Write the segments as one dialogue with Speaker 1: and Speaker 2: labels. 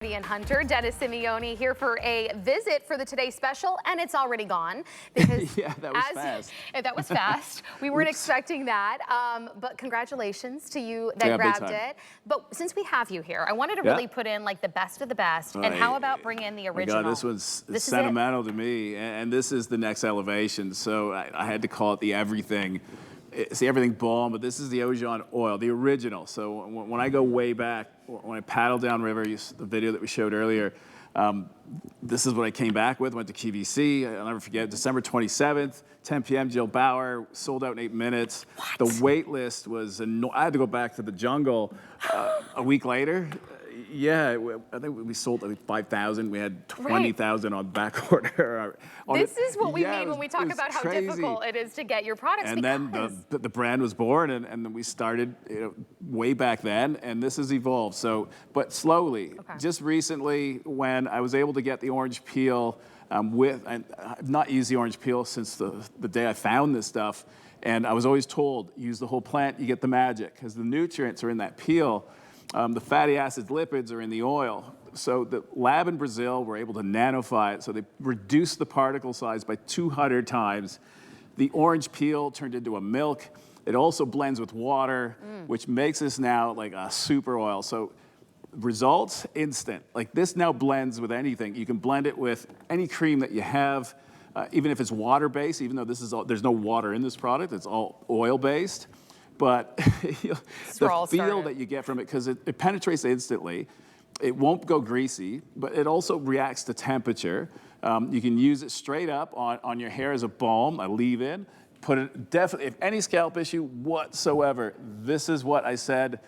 Speaker 1: And Hunter, Dennis Simeone here for a visit for the Today Special, and it's already gone because
Speaker 2: yeah, that was fast.
Speaker 1: That was fast. We weren't expecting that, but congratulations to you that grabbed it. But since we have you here, I wanted to really put in like the best of the best. And how about bring in the original?
Speaker 2: God, this one's sentimental to me, and this is the next elevation. So I had to call it the Everything. It's the Everything Balm, but this is the Ojon oil, the original. So when I go way back, when I paddle downriver, the video that we showed earlier, this is what I came back with. Went to QVC. I'll never forget. December 27th, 10 p.m. Jill Bauer, sold out in 8 minutes.
Speaker 1: What?
Speaker 2: The wait list was. I had to go back to the jungle a week later. Yeah, I think we sold 5,000. We had 20,000 on back order.
Speaker 1: This is what we mean when we talk about how difficult it is to get your products.
Speaker 2: And then the brand was born, and then we started way back then, and this has evolved. So, but slowly, just recently, when I was able to get the orange peel and I've not used the orange peel since the day I found this stuff, and I was always told, use the whole plant, you get the magic, because the nutrients are in that peel. The fatty acids, lipids are in the oil. So the lab in Brazil were able to nanofy it. So they reduced the particle size by 200 times. The orange peel turned into a milk. It also blends with water, which makes this now like a super oil. So results, instant. Like this now blends with anything. You can blend it with any cream that you have, even if it's water-based, even though there's no water in this product, it's all oil-based. But the feel that you get from it, because it penetrates instantly, it won't go greasy, but it also reacts to temperature. You can use it straight up on your hair as a balm, a leave-in. Put it definitely, if any scalp issue whatsoever, this is what I said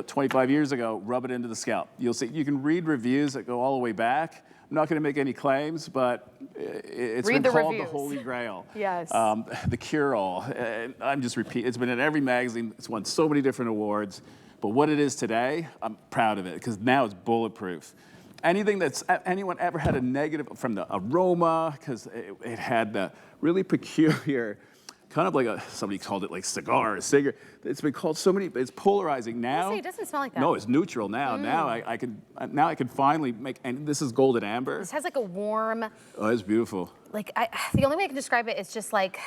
Speaker 2: 25 years ago, rub it into the scalp. You'll see, you can read reviews that go all the way back. I'm not going to make any claims, but it's been called the Holy Grail.
Speaker 1: Yes.
Speaker 2: The cure-all. I'm just repeating. It's been in every magazine. It's won so many different awards. But what it is today, I'm proud of it because now it's bulletproof. Anything that's anyone ever had a negative from the aroma, because it had the really peculiar, kind of like somebody called it like cigar or cigarette. It's been called so many. It's polarizing now.
Speaker 1: It doesn't smell like that.
Speaker 2: No, it's neutral now. Now I can finally make. And this is golden amber.
Speaker 1: This has like a warm.
Speaker 2: Oh, it's beautiful.
Speaker 1: Like the only way I can describe it is just like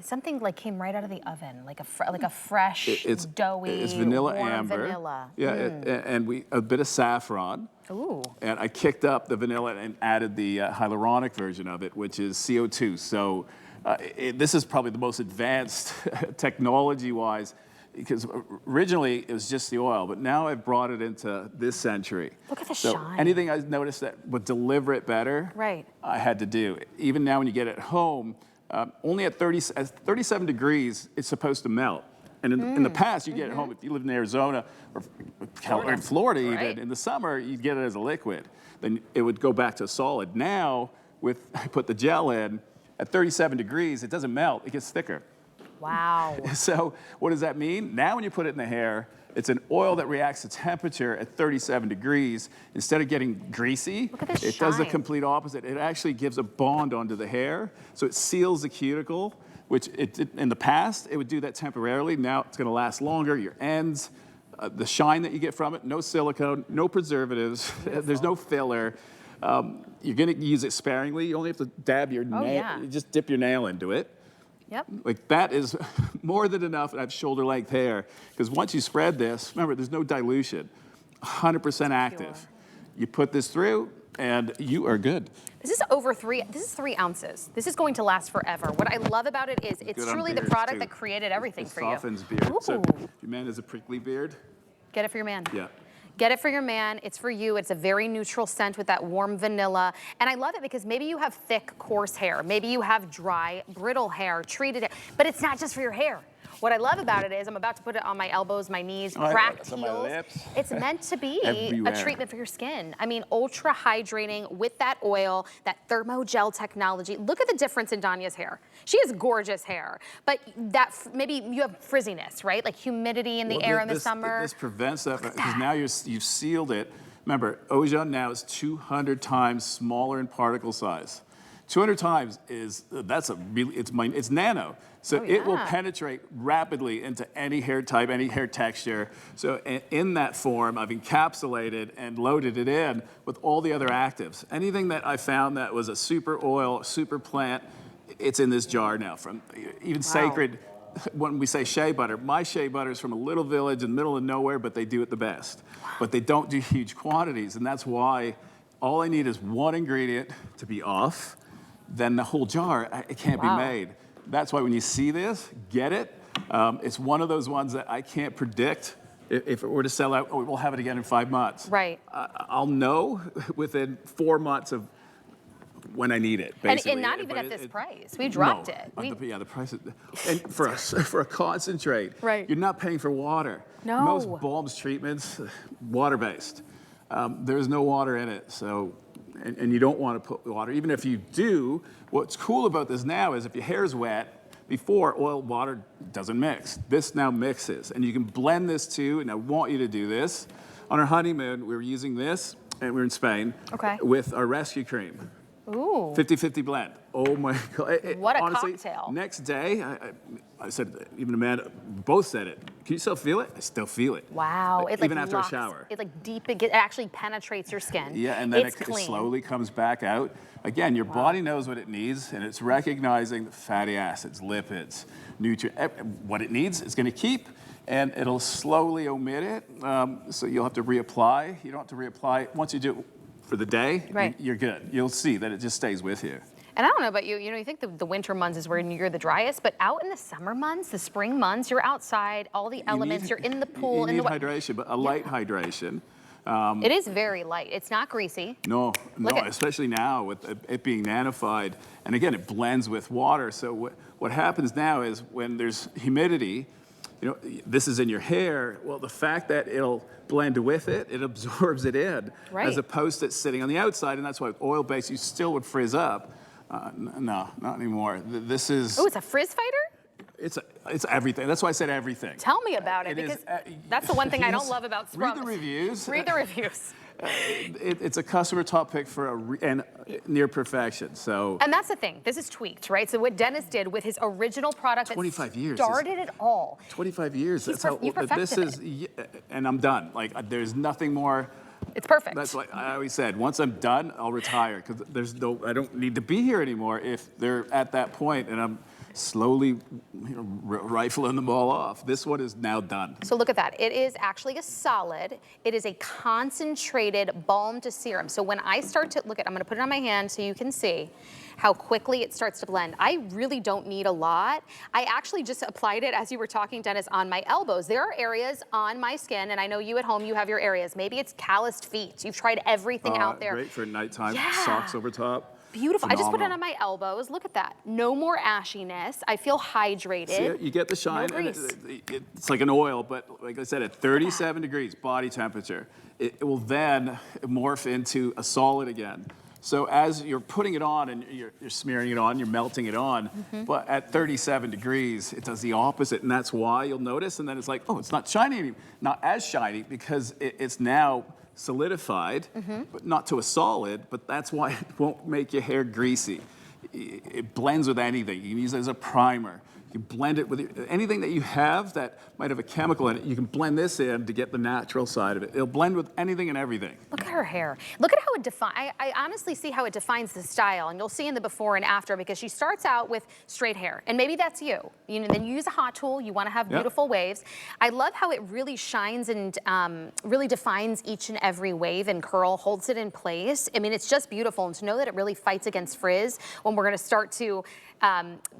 Speaker 1: something like came right out of the oven, like a fresh, doughy.
Speaker 2: It's vanilla
Speaker 1: warm
Speaker 2: amber.
Speaker 1: Vanilla.
Speaker 2: Yeah, and a bit of saffron.
Speaker 1: Ooh.
Speaker 2: And I kicked up the vanilla and added the hyaluronic version of it, which is CO2. So. This is probably the most advanced technology-wise, because originally it was just the oil, but now I've brought it into this century.
Speaker 1: Look at the shine.
Speaker 2: Anything I noticed that would deliver it better, I had to do. Even now when you get it home, only at 37 degrees, it's supposed to melt. And in the past, you get it home, if you live in Arizona or Florida even, in the summer, you'd get it as a liquid. Then it would go back to a solid. Now, I put the gel in, at 37 degrees, it doesn't melt, it gets thicker.
Speaker 1: Wow.
Speaker 2: So what does that mean? Now when you put it in the hair, it's an oil that reacts to temperature at 37 degrees. Instead of getting greasy, it does the complete opposite. It actually gives a bond onto the hair, so it seals the cuticle, which in the past, it would do that temporarily. Now it's gonna last longer, your ends, the shine that you get from it, no silicone, no preservatives, there's no filler. You're gonna use it sparingly. You only have to dab your nail. You just dip your nail into it.
Speaker 1: Yep.
Speaker 2: Like that is more than enough. And I have shoulder length hair because once you spread this, remember there's no dilution, 100% active. You put this through and you are good.
Speaker 1: This is This is 3 ounces. This is going to last forever. What I love about it is it's truly the product that created everything for you.
Speaker 2: It softens beard. So if your man has a prickly beard,
Speaker 1: get it for your man.
Speaker 2: Yeah.
Speaker 1: Get it for your man, it's for you. It's a very neutral scent with that warm vanilla. And I love it because maybe you have thick, coarse hair. Maybe you have dry, brittle hair, treated hair, but it's not just for your hair. What I love about it is I'm about to put it on my elbows, my knees, cracked heels.
Speaker 2: My lips.
Speaker 1: It's meant to be a treatment for your skin. I mean, ultra hydrating with that oil, that thermogel technology. Look at the difference in Danya's hair. She has gorgeous hair, but maybe you have frizziness, right? Like humidity in the air in the summer.
Speaker 2: This prevents that because now you've sealed it. Remember, Ojon now is 200 times smaller in particle size. 200 times it's nano. So it will penetrate rapidly into any hair type, any hair texture. So in that form, I've encapsulated and loaded it in with all the other actives. Anything that I found that was a super oil, super plant, it's in this jar now. From even sacred, when we say shea butter, my shea butter is from a little village in the middle of nowhere, but they do it the best. But they don't do huge quantities, and that's why all I need is one ingredient to be off, then the whole jar, it can't be made. That's why when you see this, get it. It's one of those ones that I can't predict. If it were to sell out, we'll have it again in 5 months.
Speaker 1: Right.
Speaker 2: I'll know within 4 months of when I need it, basically.
Speaker 1: And not even at this price. We dropped it.
Speaker 2: Yeah, the price is, and for a concentrate, you're not paying for water.
Speaker 1: No.
Speaker 2: Most balms treatments, water-based. There's no water in it, so, and you don't want to put water. Even if you do, what's cool about this now is if your hair's wet, before oil, water doesn't mix. This now mixes, and you can blend this too, and I want you to do this. On our honeymoon, we were using this, and we were in Spain, with our rescue cream.
Speaker 1: Ooh.
Speaker 2: 50-50 blend. Oh my God.
Speaker 1: What a
Speaker 2: honestly,
Speaker 1: cocktail.
Speaker 2: Next day, I said, even Amanda, both said it. Can you still feel it? I still feel it.
Speaker 1: Wow. It
Speaker 2: even after a shower.
Speaker 1: It it actually penetrates your skin.
Speaker 2: Yeah, and then it
Speaker 1: clean.
Speaker 2: slowly comes back out. Again, your body knows what it needs, and it's recognizing the fatty acids, lipids, nutrients. What it needs, it's going to keep, and it'll slowly omit it. So you'll have to reapply. You don't have to reapply. Once you do it for the day, you're good. You'll see that it just stays with you.
Speaker 1: And I don't know about you, you think the winter months is where you're the driest, but out in the summer months, the spring months, you're outside, all the elements, you're in the pool.
Speaker 2: You need hydration, but a light hydration.
Speaker 1: It is very light. It's not greasy.
Speaker 2: No, especially now with it being nanified. And again, it blends with water. So what happens now is when there's humidity, this is in your hair, well, the fact that it'll blend with it, it absorbs it in, as opposed to it sitting on the outside, and that's why with oil-based, you still would frizz up. No, not anymore. This is...
Speaker 1: Oh, it's a frizz fighter?
Speaker 2: It's everything. That's why I said everything.
Speaker 1: Tell me about it, because that's the one thing I don't love about scrubs.
Speaker 2: Read the reviews.
Speaker 1: Read the reviews.
Speaker 2: It's a customer top pick for and near perfection. So.
Speaker 1: And that's the thing. This is tweaked, right? So what Dennis did with his original product
Speaker 2: 25 years
Speaker 1: started it all.
Speaker 2: 25 years. That's how
Speaker 1: this
Speaker 2: is. And I'm done. Like there's nothing more.
Speaker 1: It's perfect.
Speaker 2: That's like I always said. Once I'm done, I'll retire because I don't need to be here anymore if they're at that point and I'm slowly rifling them all off. This one is now done.
Speaker 1: So look at that. It is actually a solid. It is a concentrated balm to serum. So when I start to look at, I'm going to put it on my hand so you can see how quickly it starts to blend. I really don't need a lot. I actually just applied it, as you were talking, Dennis, on my elbows. There are areas on my skin, and I know you at home, you have your areas. Maybe it's calloused feet. You've tried everything out there.
Speaker 2: Great for nighttime. Socks over top.
Speaker 1: Beautiful. Phenomenal. I just put it on my elbows. Look at that. No more ashiness. I feel hydrated.
Speaker 2: See, you get the shine.
Speaker 1: No grease.
Speaker 2: It's like an oil, but like I said, at 37 degrees body temperature, it will then morph into a solid again. So as you're putting it on and you're smearing it on, you're melting it on, but at 37 degrees, it does the opposite, and that's why you'll notice, and then it's like, oh, it's not shiny anymore. Not as shiny because it's now solidified, but not to a solid, but that's why it won't make your hair greasy. It blends with anything. You can use it as a primer. You blend it with anything that you have that might have a chemical in it. You can blend this in to get the natural side of it. It'll blend with anything and everything.
Speaker 1: Look at her hair. Look at how it defines. I honestly see how it defines the style, and you'll see in the before and after because she starts out with straight hair, and maybe that's you. Then you use a hot tool. You want to have beautiful waves. I love how it really shines and really defines each and every wave and curl, holds it in place. I mean, it's just beautiful, and to know that it really fights against frizz when we're going to start to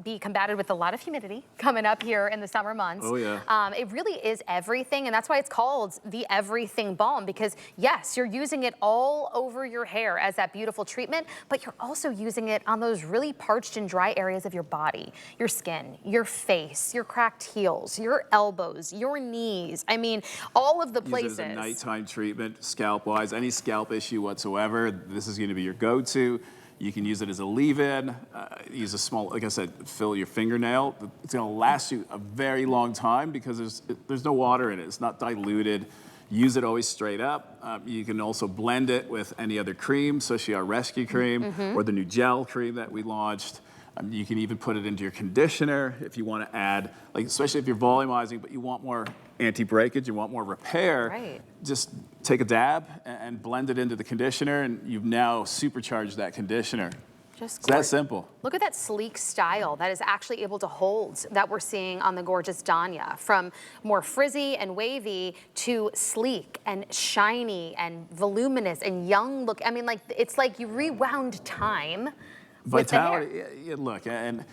Speaker 1: be combated with a lot of humidity coming up here in the summer months.
Speaker 2: Oh, yeah.
Speaker 1: It really is everything, and that's why it's called the Everything Balm, because yes, you're using it all over your hair as that beautiful treatment, but you're also using it on those really parched and dry areas of your body, your skin, your face, your cracked heels, your elbows, your knees. I mean, all of the places.
Speaker 2: Use it as a nighttime treatment, scalp-wise, any scalp issue whatsoever, this is going to be your go-to. You can use it as a leave-in, use a small, like I said, fill your fingernail. It's gonna last you a very long time because there's no water in it. It's not diluted. use it always straight up. You can also blend it with any other cream, especially our rescue cream or the new gel cream that we launched. You can even put it into your conditioner if you want to add, like especially if you're volumizing, but you want more anti-breakage, you want more repair.
Speaker 1: Right.
Speaker 2: Just take a dab and blend it into the conditioner, and you've now supercharged that conditioner.
Speaker 1: Just
Speaker 2: It's that simple.
Speaker 1: Look at that sleek style that is actually able to hold that we're seeing on the gorgeous Danya. From more frizzy and wavy to sleek and shiny and voluminous and young look. I mean, like, it's like you rewound time.
Speaker 2: Vitality, yeah, look, and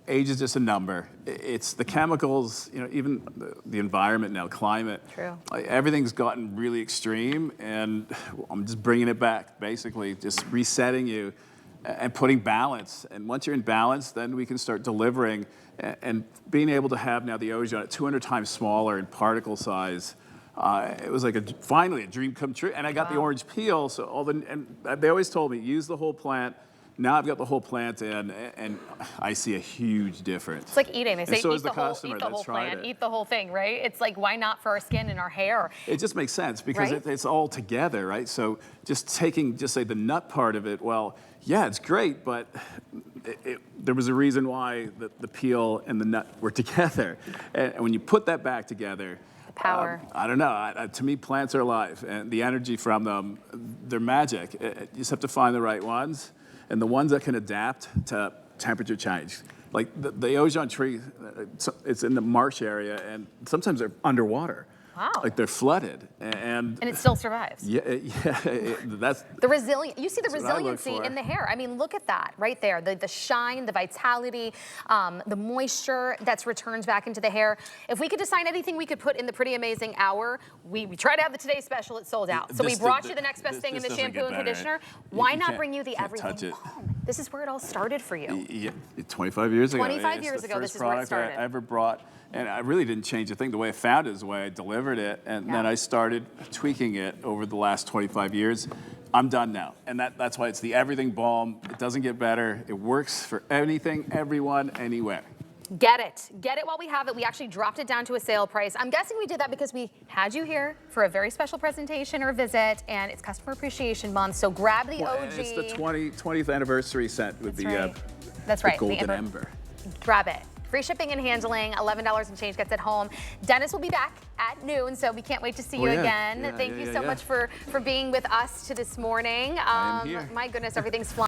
Speaker 2: age is just a number. It's the chemicals, you know, even the environment now, climate.
Speaker 1: True.
Speaker 2: Like, everything's gotten really extreme, and I'm just bringing it back, basically, just resetting you and putting balance. And once you're in balance, then we can start delivering and being able to have now the ozone at 200 times smaller in particle size. It was like finally a dream come true. And I got the orange peel, so and they always told me, use the whole plant. Now I've got the whole plant in, and I see a huge difference.
Speaker 1: It's like eating. They say
Speaker 2: so
Speaker 1: eat the whole plant, eat the whole thing, right? It's like, why not for our skin and our hair?
Speaker 2: It just makes sense because
Speaker 1: right?
Speaker 2: it's all together, right? So just taking, just say the nut part of it, well, yeah, it's great, but there was a reason why the peel and the nut were together. And when you put that back together,
Speaker 1: power.
Speaker 2: I don't know. To me, plants are alive, and the energy from them, they're magic. You just have to find the right ones, and the ones that can adapt to temperature change. Like the ozone tree, it's in the marsh area, and sometimes they're underwater.
Speaker 1: Wow.
Speaker 2: Like they're flooded, and
Speaker 1: it still survives.
Speaker 2: Yeah, that's
Speaker 1: the resilient. You see the
Speaker 2: that's what I look
Speaker 1: resiliency
Speaker 2: for.
Speaker 1: in the hair. I mean, look at that right there. The shine, the vitality, the moisture that's returned back into the hair. If we could design anything we could put in the Pretty Amazing Hour, we try to have the Today Special. It's sold out. So we brought you the next best thing in the shampoo and conditioner. Why not bring you the Everything Balm? This is where it all started for you.
Speaker 2: Yeah, 25 years ago.
Speaker 1: 25 years ago, this is where it started.
Speaker 2: I ever brought, and I really didn't change a thing. The way I found it is the way I delivered it, and then I started tweaking it over the last 25 years. I'm done now, and that's why it's the Everything Balm. It doesn't get better. It works for anything, everyone, anywhere.
Speaker 1: Get it while we have it. We actually dropped it down to a sale price. I'm guessing we did that because we had you here for a very special presentation or visit, and it's Customer Appreciation Month, so grab the OG.
Speaker 2: And it's the 20th anniversary set with
Speaker 1: That's right.
Speaker 2: the golden ember.
Speaker 1: Grab it. Free shipping and handling, $11 and change gets it home. Dennis will be back at noon, so we can't wait to see you again. Thank you so much for being with us this morning.
Speaker 2: I am here.
Speaker 1: My goodness, everything's flying.